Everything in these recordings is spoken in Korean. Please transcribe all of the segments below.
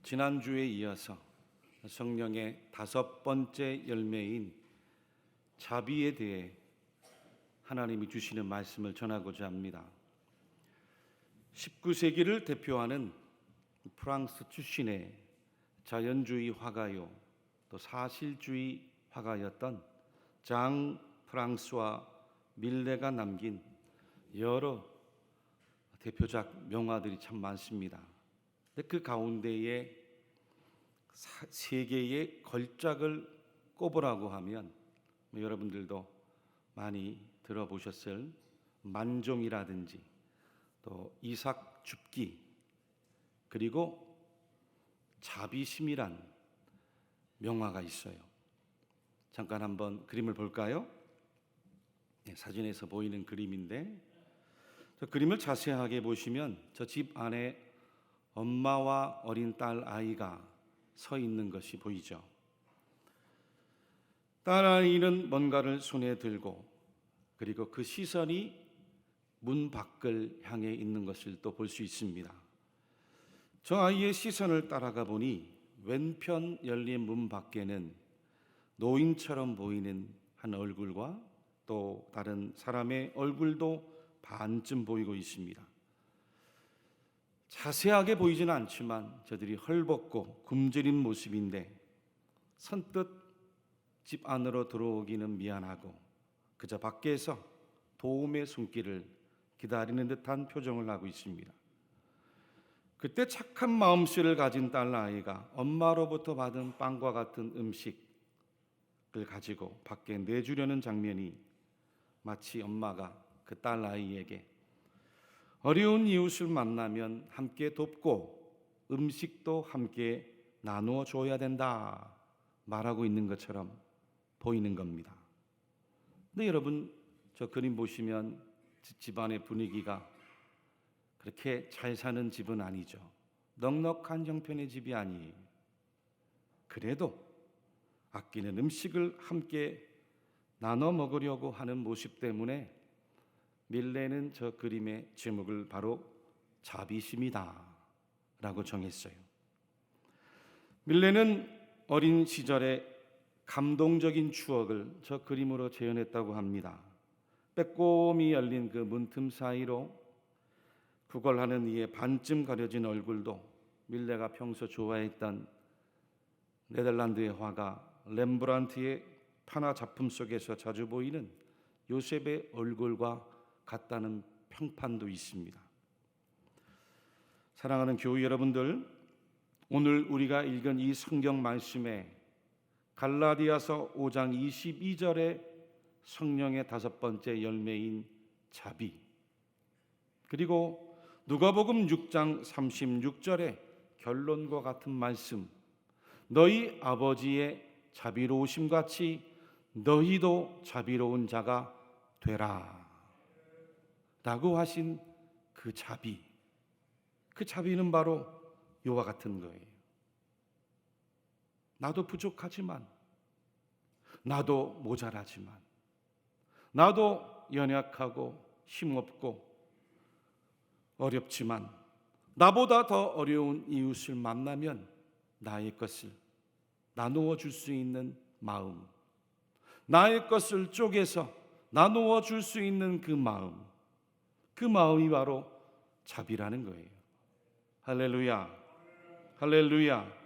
지난주에 이어서 성령의 5번째 열매인 자비에 대해 하나님이 주시는 말씀을 전하고자 합니다. 19세기를 대표하는 프랑스 출신의 자연주의 화가요, 또 사실주의 화가였던 장 프랑스와 밀레가 남긴 여러 대표작 명화들이 참 많습니다. 그 가운데에 세 개의 걸작을 꼽으라고 하면 여러분들도 많이 들어보셨을 만종이라든지 또 이삭 줍기, 그리고 자비심이란 명화가 있어요. 잠깐 한번 그림을 볼까요? 사진에서 보이는 그림인데, 저 그림을 자세하게 보시면 저 집 안에 엄마와 어린 딸 아이가 서 있는 것이 보이죠. 딸 아이는 뭔가를 손에 들고, 그리고 그 시선이 문 밖을 향해 있는 것을 또 볼 수 있습니다. 저 아이의 시선을 따라가 보니 왼편 열린 문 밖에는 노인처럼 보이는 한 얼굴과 또 다른 사람의 얼굴도 반쯤 보이고 있습니다. 자세하게 보이지는 않지만 저들이 헐벗고 굶주린 모습인데 선뜻 집 안으로 들어오기는 미안하고 그저 밖에서 도움의 손길을 기다리는 듯한 표정을 하고 있습니다. 그때 착한 마음씨를 가진 딸 아이가 엄마로부터 받은 빵과 같은 음식을 가지고 밖에 내주려는 장면이 마치 엄마가 그 딸 아이에게 어려운 이웃을 만나면 함께 돕고 음식도 함께 나누어 줘야 된다 말하고 있는 것처럼 보이는 겁니다. 근데 여러분, 저 그림 보시면 집안의 분위기가 그렇게 잘 사는 집은 아니죠. 넉넉한 형편의 집이 아니에요. 그래도 아끼는 음식을 함께 나눠 먹으려고 하는 모습 때문에 밀레는 저 그림의 제목을 바로 자비심이다 라고 정했어요. 밀레는 어린 시절의 감동적인 추억을 저 그림으로 재현했다고 합니다. 빼꼼히 열린 그 문틈 사이로 구걸하는 이의 반쯤 가려진 얼굴도 밀레가 평소 좋아했던 네덜란드의 화가 렘브란트의 판화 작품 속에서 자주 보이는 요셉의 얼굴과 같다는 평판도 있습니다. 사랑하는 교회 여러분들, 오늘 우리가 읽은 이 성경 말씀에 갈라디아서 5장 22절에 성령의 5번째 열매인 자비, 그리고 누가복음 6장 36절에 결론과 같은 말씀, 너희 아버지의 자비로우심 같이 너희도 자비로운 자가 되라 라고 하신 그 자비, 그 자비는 바로 이와 같은 거예요. 나도 부족하지만, 나도 모자라지만, 나도 연약하고 힘없고 어렵지만 나보다 더 어려운 이웃을 만나면 나의 것을 나누어 줄 수 있는 마음, 나의 것을 쪼개서 나누어 줄 수 있는 그 마음, 그 마음이 바로 자비라는 거예요. 할렐루야, 할렐루야.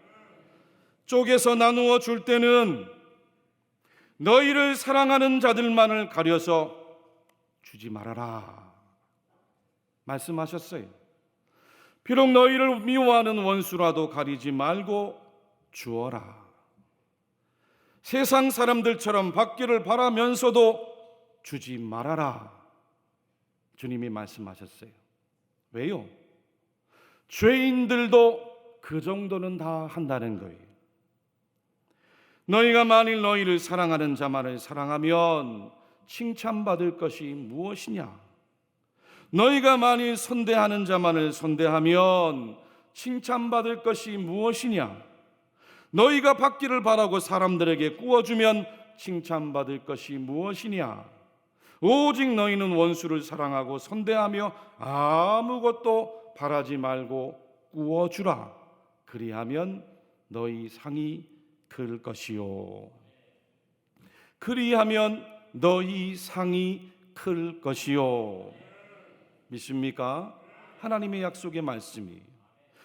쪼개서 나누어 줄 때는 너희를 사랑하는 자들만을 가려서 주지 말아라 말씀하셨어요. 비록 너희를 미워하는 원수라도 가리지 말고 주어라. 세상 사람들처럼 받기를 바라면서도 주지 말아라 주님이 말씀하셨어요. 왜요? 죄인들도 그 정도는 다 한다는 거예요. 너희가 만일 너희를 사랑하는 자만을 사랑하면 칭찬받을 것이 무엇이냐? 너희가 만일 선대하는 자만을 선대하면 칭찬받을 것이 무엇이냐? 너희가 받기를 바라고 사람들에게 구워주면 칭찬받을 것이 무엇이냐? 오직 너희는 원수를 사랑하고 선대하며 아무것도 바라지 말고 구워주라. 그리하면 너희 상이 클 것이요. 그리하면 너희 상이 클 것이요. 믿습니까? 하나님의 약속의 말씀이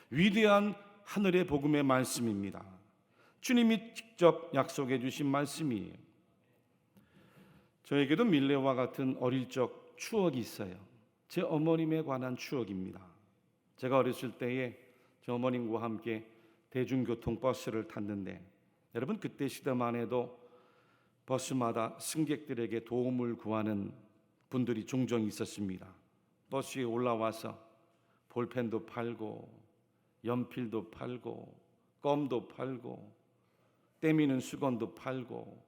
위대한 하늘의 복음의 말씀입니다. 주님이 직접 약속해 주신 말씀이에요. 저에게도 밀레와 같은 어릴 적 추억이 있어요. 제 어머님에 관한 추억입니다. 제가 어렸을 때에 저 어머님과 함께 대중교통 버스를 탔는데, 여러분 그때 시대만 해도 버스마다 승객들에게 도움을 구하는 분들이 종종 있었습니다. 버스에 올라와서 볼펜도 팔고 연필도 팔고 껌도 팔고 때미는 수건도 팔고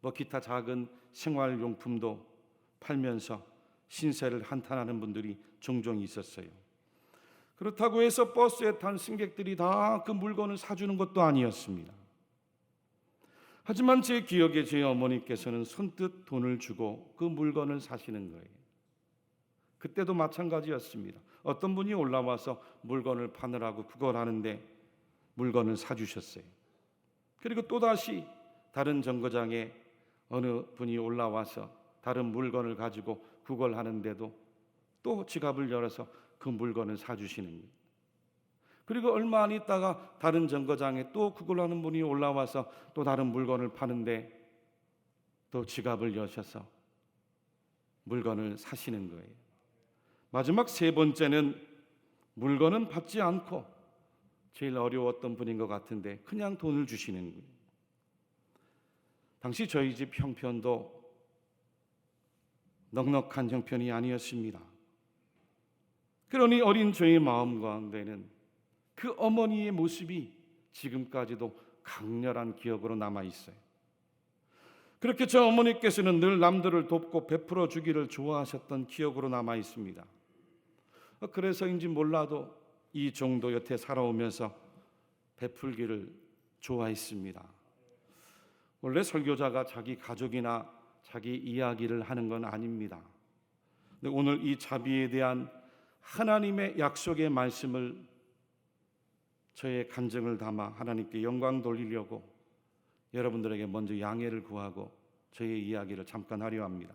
뭐 기타 작은 생활용품도 팔면서 신세를 한탄하는 분들이 종종 있었어요. 그렇다고 해서 버스에 탄 승객들이 다 그 물건을 사주는 것도 아니었습니다. 하지만 제 기억에 제 어머니께서는 선뜻 돈을 주고 그 물건을 사시는 거예요. 그때도 마찬가지였습니다. 어떤 분이 올라와서 물건을 파느라고 그걸 하는데 물건을 사주셨어요. 그리고 또다시 다른 정거장에 어느 분이 올라와서 다른 물건을 가지고 구걸하는데도 또 지갑을 열어서 그 물건을 사주시는 거예요. 그리고 얼마 안 있다가 다른 정거장에 또 구걸하는 분이 올라와서 또 다른 물건을 파는데 또 지갑을 여셔서 물건을 사시는 거예요. 마지막 세 번째는 물건은 받지 않고 제일 어려웠던 분인 것 같은데 그냥 돈을 주시는 거예요. 당시 저희 집 형편도 넉넉한 형편이 아니었습니다. 그러니 어린 저의 마음 가운데는 그 어머니의 모습이 지금까지도 강렬한 기억으로 남아있어요. 그렇게 저 어머니께서는 늘 남들을 돕고 베풀어 주기를 좋아하셨던 기억으로 남아있습니다. 그래서인지 몰라도 이 정도 여태 살아오면서 베풀기를 좋아했습니다. 원래 설교자가 자기 가족이나 자기 이야기를 하는 건 아닙니다. 근데 오늘 이 자비에 대한 하나님의 약속의 말씀을 저의 간증을 담아 하나님께 영광 돌리려고 여러분들에게 먼저 양해를 구하고 저의 이야기를 잠깐 하려 합니다.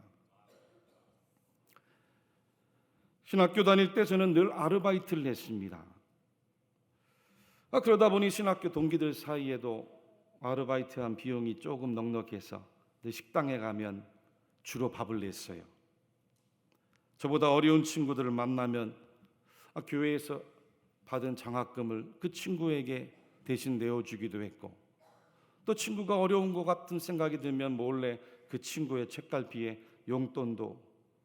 신학교 다닐 때 저는 늘 아르바이트를 했습니다. 그러다 보니 신학교 동기들 사이에도 아르바이트한 비용이 조금 넉넉해서 식당에 가면 주로 밥을 냈어요. 저보다 어려운 친구들을 만나면 교회에서 받은 장학금을 그 친구에게 대신 내어주기도 했고, 또 친구가 어려운 것 같은 생각이 들면 몰래 그 친구의 책갈피에 용돈도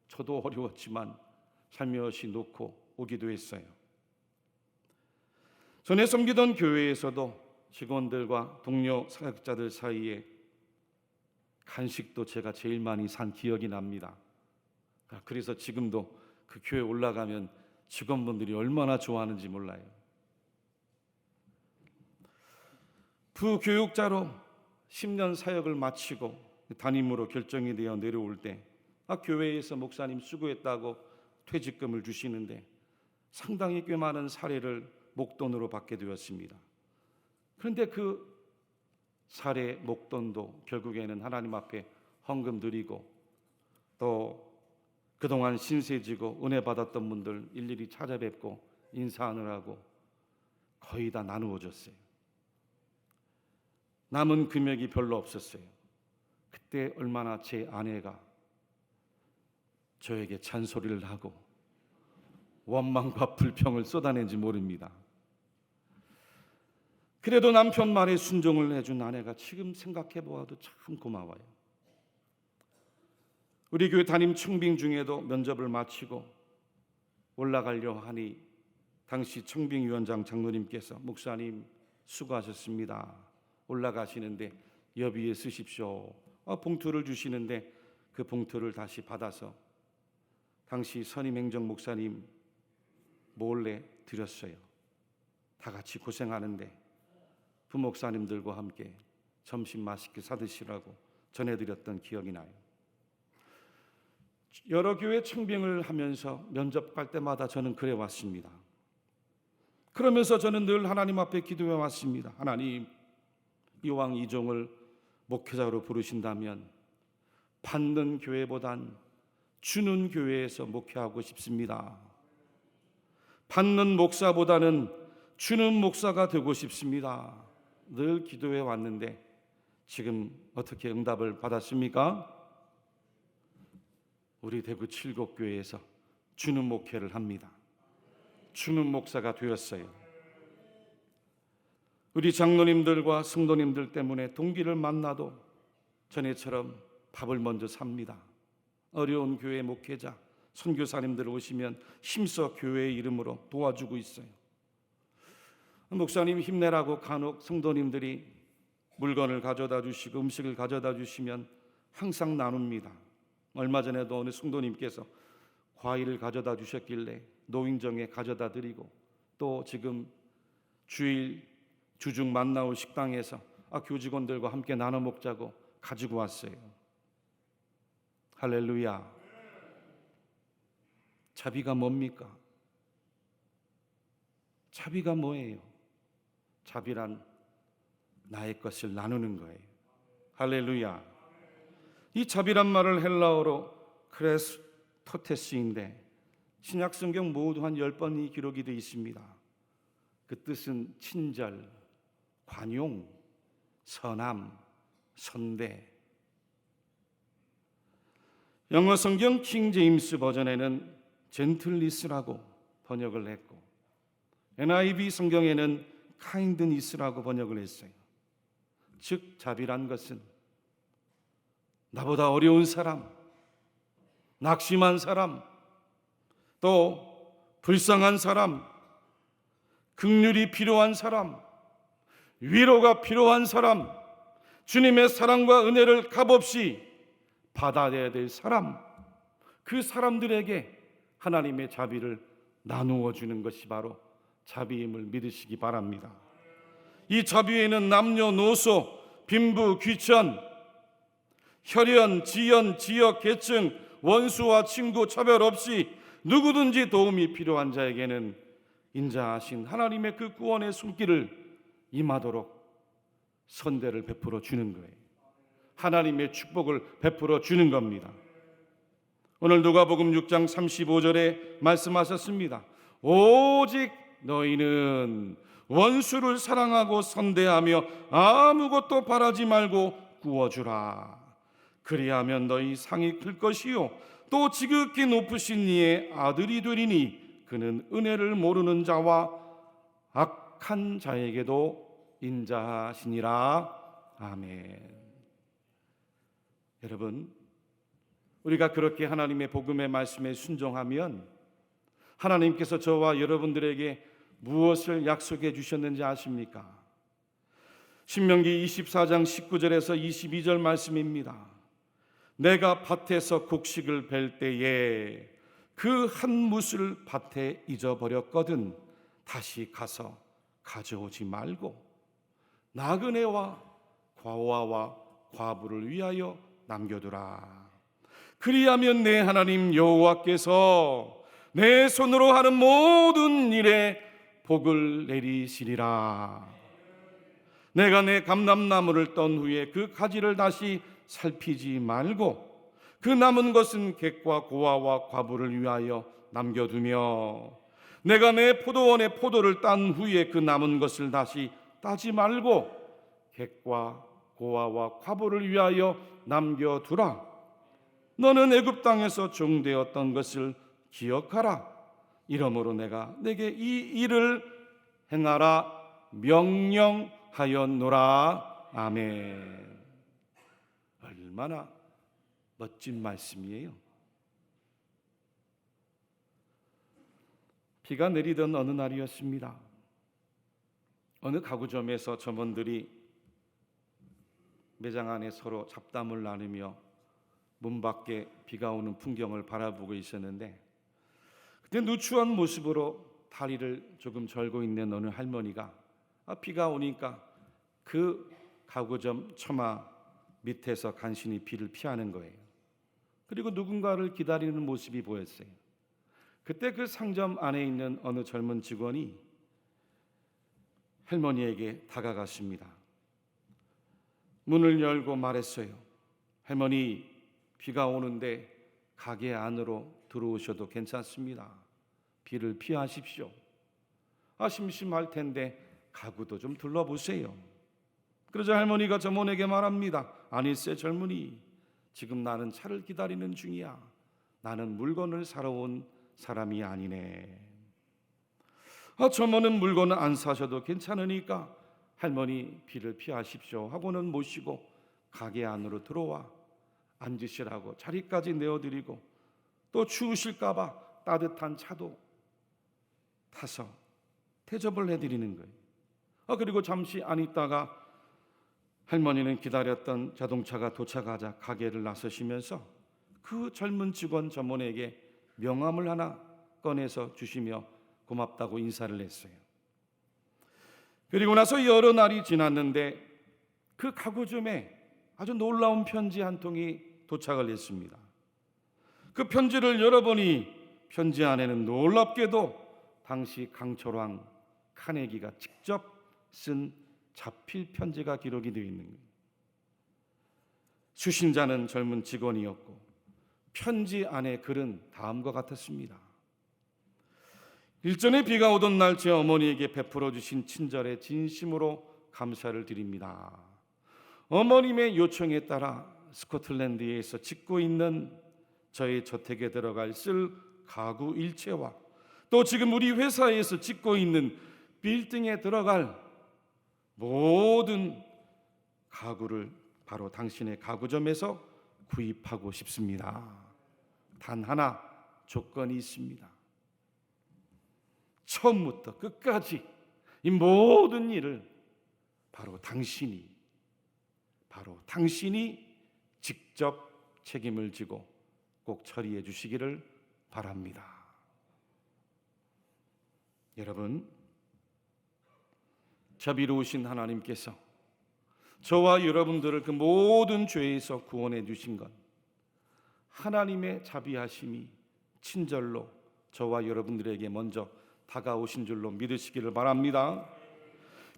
저도 어려웠지만 살며시 놓고 오기도 했어요. 전에 섬기던 교회에서도 직원들과 동료 사역자들 사이에 간식도 제가 제일 많이 산 기억이 납니다. 그래서 지금도 그 교회 올라가면 직원분들이 얼마나 좋아하는지 몰라요. 부교육자로 10년 사역을 마치고 담임으로 결정이 되어 내려올 때 교회에서 목사님 수고했다고 퇴직금을 주시는데 상당히 꽤 많은 사례를 목돈으로 받게 되었습니다. 그런데 그 사례 목돈도 결국에는 하나님 앞에 헌금 드리고 또 그동안 신세지고 은혜 받았던 분들 일일이 찾아뵙고 인사하느라고 거의 다 나누어 줬어요. 남은 금액이 별로 없었어요. 그때 얼마나 제 아내가 저에게 잔소리를 하고 원망과 불평을 쏟아낸지 모릅니다. 그래도 남편 말에 순종을 해준 아내가 지금 생각해 보아도 참 고마워요. 우리 교회 담임 청빙 중에도 면접을 마치고 올라가려 하니 당시 청빙위원장 장로님께서 목사님 수고하셨습니다. 올라가시는데 여비에 쓰십시오. 봉투를 주시는데 그 봉투를 다시 받아서 당시 선임행정 목사님 몰래 드렸어요. 다 같이 고생하는데 부목사님들과 함께 점심 맛있게 사드시라고 전해드렸던 기억이 나요. 여러 교회 청빙을 하면서 면접 갈 때마다 저는 그래 왔습니다. 그러면서 저는 늘 하나님 앞에 기도해 왔습니다. 하나님, 이왕 이종을 목회자로 부르신다면 받는 교회보단 주는 교회에서 목회하고 싶습니다. 받는 목사보다는 주는 목사가 되고 싶습니다. 늘 기도해 왔는데 지금 어떻게 응답을 받았습니까? 우리 대구 칠곡교회에서 주는 목회를 합니다. 주는 목사가 되었어요. 우리 장로님들과 성도님들 때문에 동기를 만나도 전에처럼 밥을 먼저 삽니다. 어려운 교회 목회자, 선교사님들 오시면 힘써 교회의 이름으로 도와주고 있어요. 목사님 힘내라고 간혹 성도님들이 물건을 가져다 주시고 음식을 가져다 주시면 항상 나눕니다. 얼마 전에도 어느 성도님께서 과일을 가져다 주셨길래 노인정에 가져다 드리고, 또 지금 주일 주중 만나올 식당에서 교직원들과 함께 나눠 먹자고 가지고 왔어요. 할렐루야. 자비가 뭡니까? 자비가 뭐예요? 자비란 나의 것을 나누는 거예요. 할렐루야. 이 자비란 말을 헬라어로 크레스토테스인데 신약 성경 모두 한 10번이 기록이 되어 있습니다. 그 뜻은 친절, 관용, 선함, 선대. 영어 성경 킹 제임스 버전에는 젠틀리스라고 번역을 했고, NIV 성경에는 카인드니스라고 번역을 했어요. 즉 자비란 것은 나보다 어려운 사람, 낙심한 사람, 또 불쌍한 사람, 긍휼이 필요한 사람, 위로가 필요한 사람, 주님의 사랑과 은혜를 값없이 받아내야 될 사람, 그 사람들에게 하나님의 자비를 나누어 주는 것이 바로 자비임을 믿으시기 바랍니다. 이 자비에는 남녀노소, 빈부, 귀천, 혈연, 지연, 지역, 계층, 원수와 친구 차별 없이 누구든지 도움이 필요한 자에게는 인자하신 하나님의 그 구원의 손길을 임하도록 선대를 베풀어 주는 거예요. 하나님의 축복을 베풀어 주는 겁니다. 오늘 누가복음 6장 35절에 말씀하셨습니다. 오직 너희는 원수를 사랑하고 선대하며 아무것도 바라지 말고 구워주라. 그리하면 너희 상이 클 것이요 또 지극히 높으신 이의 아들이 되리니 그는 은혜를 모르는 자와 악한 자에게도 인자하시니라. 아멘. 여러분, 우리가 그렇게 하나님의 복음의 말씀에 순종하면 하나님께서 저와 여러분들에게 무엇을 약속해 주셨는지 아십니까? 신명기 24장 19절에서 22절 말씀입니다. 내가 밭에서 곡식을 벨 때에 그 한 뭇을 밭에 잊어버렸거든 다시 가서 가져오지 말고 나그네와 과부와 과부를 위하여 남겨두라. 그리하면 내 하나님 여호와께서 내 손으로 하는 모든 일에 복을 내리시리라. 내가 내 감람나무를 떤 후에 그 가지를 다시 살피지 말고 그 남은 것은 객과 고아와 과부를 위하여 남겨두며 내가 내 포도원의 포도를 딴 후에 그 남은 것을 다시 따지 말고 객과 고아와 과부를 위하여 남겨두라. 너는 애굽 땅에서 종되었던 것을 기억하라. 이러므로 내가 내게 이 일을 행하라 명령하였노라. 아멘. 얼마나 멋진 말씀이에요. 비가 내리던 어느 날이었습니다. 어느 가구점에서 점원들이 매장 안에 서로 잡담을 나누며 문 밖에 비가 오는 풍경을 바라보고 있었는데, 그때 누추한 모습으로 다리를 조금 절고 있는 어느 할머니가 비가 오니까 그 가구점 처마 밑에서 간신히 비를 피하는 거예요. 그리고 누군가를 기다리는 모습이 보였어요. 그때 그 상점 안에 있는 어느 젊은 직원이 할머니에게 다가갔습니다. 문을 열고 말했어요. 할머니, 비가 오는데 가게 안으로 들어오셔도 괜찮습니다. 비를 피하십시오. 심심할 텐데 가구도 좀 둘러보세요. 그러자 할머니가 점원에게 말합니다. 아니세 젊은이, 지금 나는 차를 기다리는 중이야. 나는 물건을 사러 온 사람이 아니네. 점원은 물건을 안 사셔도 괜찮으니까 할머니 비를 피하십시오 하고는 모시고 가게 안으로 들어와 앉으시라고 자리까지 내어드리고 또 추우실까 봐 따뜻한 차도 타서 대접을 해드리는 거예요. 그리고 잠시 안 있다가 할머니는 기다렸던 자동차가 도착하자 가게를 나서시면서 그 젊은 직원 점원에게 명함을 하나 꺼내서 주시며 고맙다고 인사를 했어요. 그리고 나서 여러 날이 지났는데 그 가구점에 아주 놀라운 편지 한 통이 도착을 했습니다. 그 편지를 열어보니 편지 안에는 놀랍게도 당시 강철왕 카네기가 직접 쓴 자필 편지가 기록이 되어 있는 거예요. 수신자는 젊은 직원이었고 편지 안에 글은 다음과 같았습니다. 일전에 비가 오던 날 제 어머니에게 베풀어 주신 친절에 진심으로 감사를 드립니다. 어머님의 요청에 따라 스코틀랜드에서 짓고 있는 저희 저택에 들어갈 쓸 가구 일체와 또 지금 우리 회사에서 짓고 있는 빌딩에 들어갈 모든 가구를 바로 당신의 가구점에서 구입하고 싶습니다. 단 하나 조건이 있습니다. 처음부터 끝까지 이 모든 일을 바로 당신이 직접 책임을 지고 꼭 처리해 주시기를 바랍니다. 여러분, 자비로우신 하나님께서 저와 여러분들을 그 모든 죄에서 구원해 주신 것, 하나님의 자비하심이 친절로 저와 여러분들에게 먼저 다가오신 줄로 믿으시기를 바랍니다.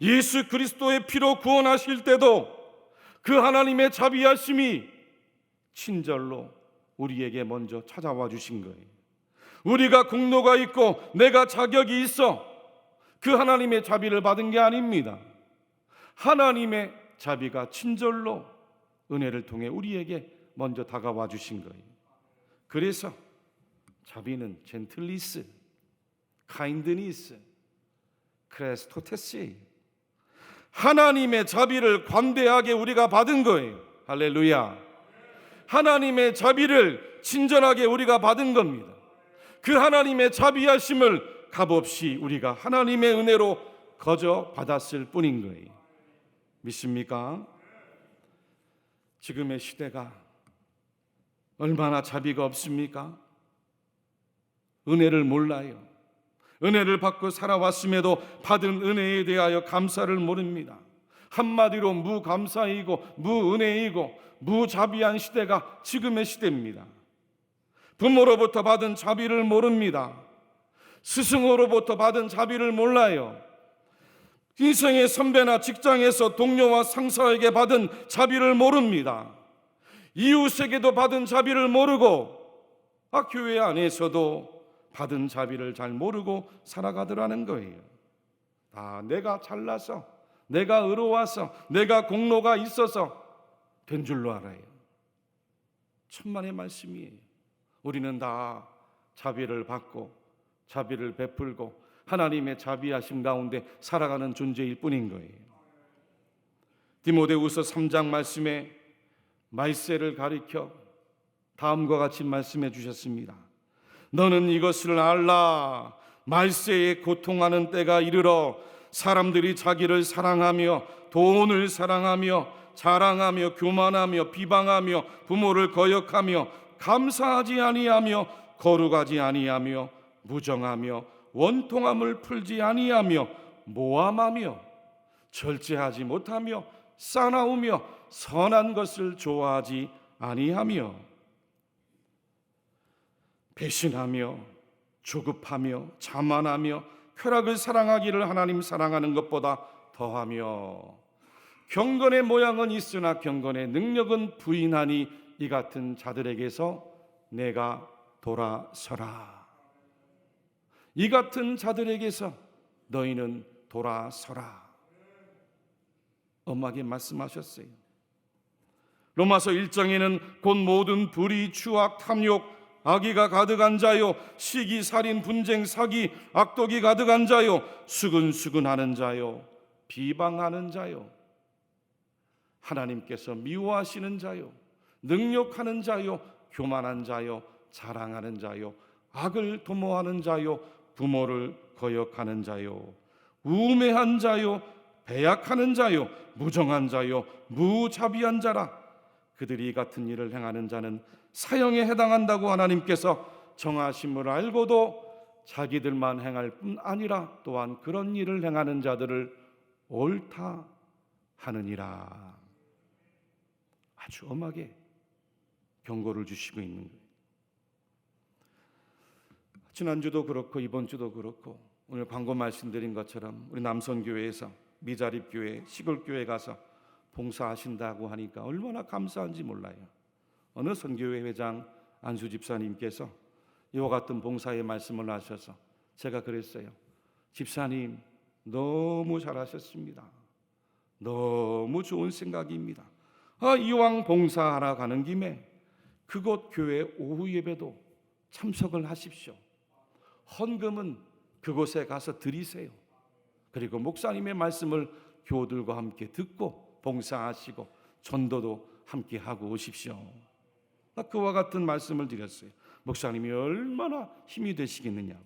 예수 그리스도의 피로 구원하실 때도 그 하나님의 자비하심이 친절로 우리에게 먼저 찾아와 주신 거예요. 우리가 공로가 있고 내가 자격이 있어 그 하나님의 자비를 받은 게 아닙니다. 하나님의 자비가 친절로 은혜를 통해 우리에게 먼저 다가와 주신 거예요. 그래서 자비는 젠틀리스, 카인드니스, 크레스토테스, 하나님의 자비를 관대하게 우리가 받은 거예요. 할렐루야. 하나님의 자비를 친절하게 우리가 받은 겁니다. 그 하나님의 자비하심을 값없이 우리가 하나님의 은혜로 거저 받았을 뿐인 거예요. 믿습니까? 지금의 시대가 얼마나 자비가 없습니까? 은혜를 몰라요. 은혜를 받고 살아왔음에도 받은 은혜에 대하여 감사를 모릅니다. 한마디로 무감사이고 무은혜이고 무자비한 시대가 지금의 시대입니다. 부모로부터 받은 자비를 모릅니다. 스승으로부터 받은 자비를 몰라요. 인생의 선배나 직장에서 동료와 상사에게 받은 자비를 모릅니다. 이웃에게도 받은 자비를 모르고 교회 안에서도 받은 자비를 잘 모르고 살아가더라는 거예요. 내가 잘나서, 내가 의로워서, 내가 공로가 있어서 된 줄로 알아요. 천만의 말씀이에요. 우리는 다 자비를 받고 자비를 베풀고 하나님의 자비하심 가운데 살아가는 존재일 뿐인 거예요. 디모데후서 3장 말씀에 말세를 가리켜 다음과 같이 말씀해 주셨습니다. 너는 이것을 알라. 말세에 고통하는 때가 이르러 사람들이 자기를 사랑하며 돈을 사랑하며 자랑하며 교만하며 비방하며 부모를 거역하며 감사하지 아니하며 거룩하지 아니하며 무정하며 원통함을 풀지 아니하며 모함하며 절제하지 못하며 싸나우며 선한 것을 좋아하지 아니하며 배신하며 조급하며 자만하며 쾌락을 사랑하기를 하나님 사랑하는 것보다 더하며 경건의 모양은 있으나 경건의 능력은 부인하니 이 같은 자들에게서 내가 돌아서라. 이 같은 자들에게서 너희는 돌아서라. 엄하게 말씀하셨어요. 로마서 1장에는 곧 모든 불의, 추악, 탐욕, 악의가 가득한 자요, 시기, 살인, 분쟁, 사기, 악독이 가득한 자요, 수근수근하는 자요, 비방하는 자요, 하나님께서 미워하시는 자요, 능욕하는 자요, 교만한 자요, 자랑하는 자요, 악을 도모하는 자요, 부모를 거역하는 자요, 우매한 자요, 배약하는 자요, 무정한 자요, 무자비한 자라. 그들이 같은 일을 행하는 자는 사형에 해당한다고 하나님께서 정하심을 알고도 자기들만 행할 뿐 아니라 또한 그런 일을 행하는 자들을 옳다 하느니라. 아주 엄하게 경고를 주시고 있는 거예요. 지난주도 그렇고 이번 주도 그렇고 오늘 광고 말씀드린 것처럼 우리 남선교회에서 미자립교회, 시골교회 가서 봉사하신다고 하니까 얼마나 감사한지 몰라요. 어느 선교회 회장 안수 집사님께서 이와 같은 봉사의 말씀을 하셔서 제가 그랬어요. 집사님 너무 잘하셨습니다. 너무 좋은 생각입니다. 이왕 봉사하러 가는 김에 그곳 교회 오후 예배도 참석을 하십시오. 헌금은 그곳에 가서 드리세요. 그리고 목사님의 말씀을 교우들과 함께 듣고 봉사하시고 전도도 함께 하고 오십시오. 그와 같은 말씀을 드렸어요. 목사님이 얼마나 힘이 되시겠느냐고.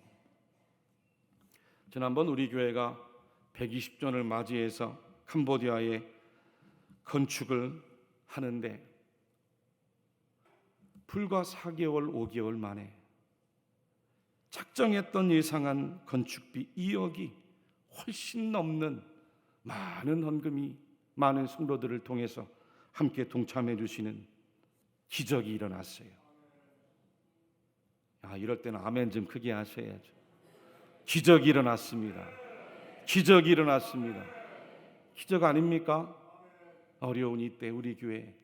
지난번 우리 교회가 120주년을 맞이해서 캄보디아에 건축을 하는데 불과 4개월, 5개월 만에 작정했던 예상한 건축비 2억이 훨씬 넘는 많은 헌금이 많은 성도들을 통해서 함께 동참해 주시는 기적이 일어났어요. 이럴 때는 아멘 좀 크게 하셔야죠. 기적이 일어났습니다. 기적이 일어났습니다. 기적 아닙니까? 어려운 이때 우리 교회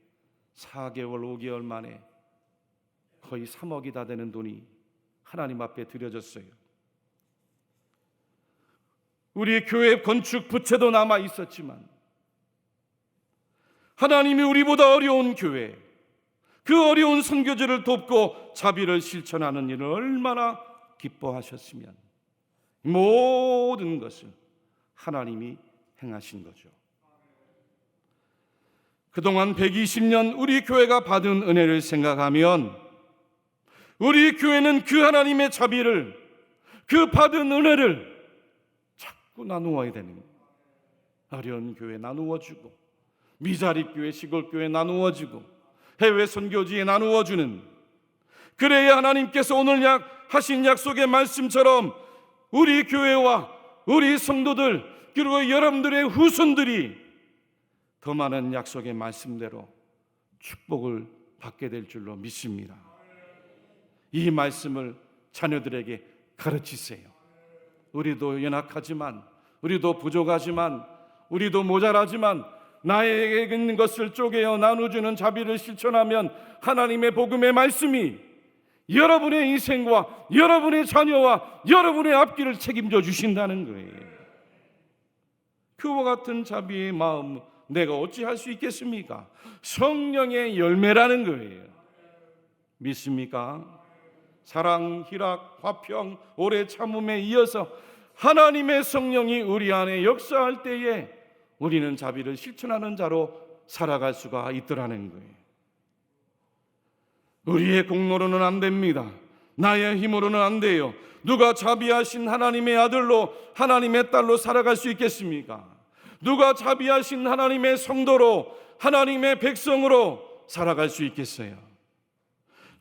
4개월, 5개월 만에 거의 3억이 다 되는 돈이 하나님 앞에 드려졌어요. 우리 교회 건축 부채도 남아 있었지만 하나님이 우리보다 어려운 교회, 그 어려운 선교지를 돕고 자비를 실천하는 일을 얼마나 기뻐하셨으면 모든 것을 하나님이 행하신 거죠. 그동안 120년 우리 교회가 받은 은혜를 생각하면 우리 교회는 그 하나님의 자비를, 그 받은 은혜를 자꾸 나누어야 되는 거예요. 어려운 교회 나누어주고, 미자립교회, 시골교회 나누어주고, 해외 선교지에 나누어주는, 그래야 하나님께서 오늘 하신 약속의 말씀처럼 우리 교회와 우리 성도들 그리고 여러분들의 후손들이 더 많은 약속의 말씀대로 축복을 받게 될 줄로 믿습니다. 이 말씀을 자녀들에게 가르치세요. 우리도 연약하지만, 우리도 부족하지만, 우리도 모자라지만 나에게 있는 것을 쪼개어 나눠주는 자비를 실천하면 하나님의 복음의 말씀이 여러분의 인생과 여러분의 자녀와 여러분의 앞길을 책임져 주신다는 거예요. 그와 같은 자비의 마음 내가 어찌할 수 있겠습니까? 성령의 열매라는 거예요. 믿습니까? 사랑, 희락, 화평, 오래 참음에 이어서 하나님의 성령이 우리 안에 역사할 때에 우리는 자비를 실천하는 자로 살아갈 수가 있더라는 거예요. 우리의 공로로는 안 됩니다. 나의 힘으로는 안 돼요. 누가 자비하신 하나님의 아들로, 하나님의 딸로 살아갈 수 있겠습니까? 누가 자비하신 하나님의 성도로, 하나님의 백성으로 살아갈 수 있겠어요?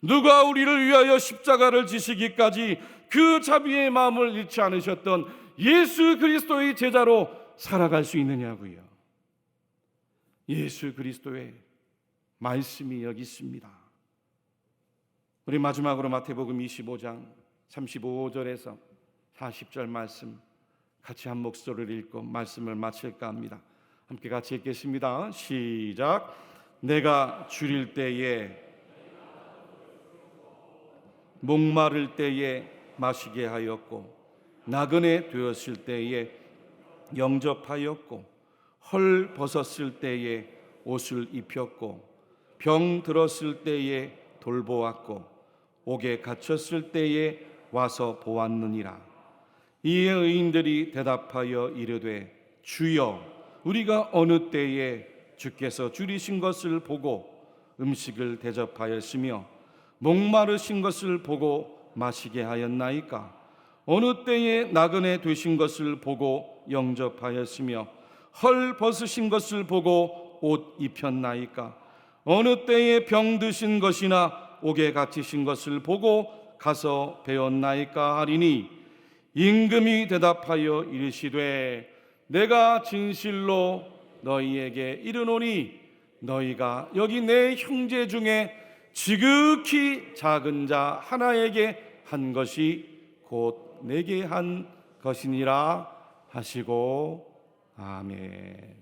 누가 우리를 위하여 십자가를 지시기까지 그 자비의 마음을 잃지 않으셨던 예수 그리스도의 제자로 살아갈 수 있느냐고요. 예수 그리스도의 말씀이 여기 있습니다. 우리 마지막으로 마태복음 25장 35절에서 40절 말씀 같이 한 목소리를 읽고 말씀을 마칠까 합니다. 함께 같이 읽겠습니다. 시작. 내가 줄일 때에 목마를 때에 마시게 하였고 나그네 되었을 때에 영접하였고 헐 벗었을 때에 옷을 입혔고 병 들었을 때에 돌보았고 옥에 갇혔을 때에 와서 보았느니라. 이에 의인들이 대답하여 이르되 주여 우리가 어느 때에 주께서 줄이신 것을 보고 음식을 대접하였으며 목마르신 것을 보고 마시게 하였나이까? 어느 때에 나그네 되신 것을 보고 영접하였으며 헐 벗으신 것을 보고 옷 입혔나이까? 어느 때에 병 드신 것이나 옥에 갇히신 것을 보고 가서 배웠나이까 하리니 임금이 대답하여 이르시되 내가 진실로 너희에게 이르노니 너희가 여기 내 형제 중에 지극히 작은 자 하나에게 한 것이 곧 내게 한 것이니라 하시고 아멘.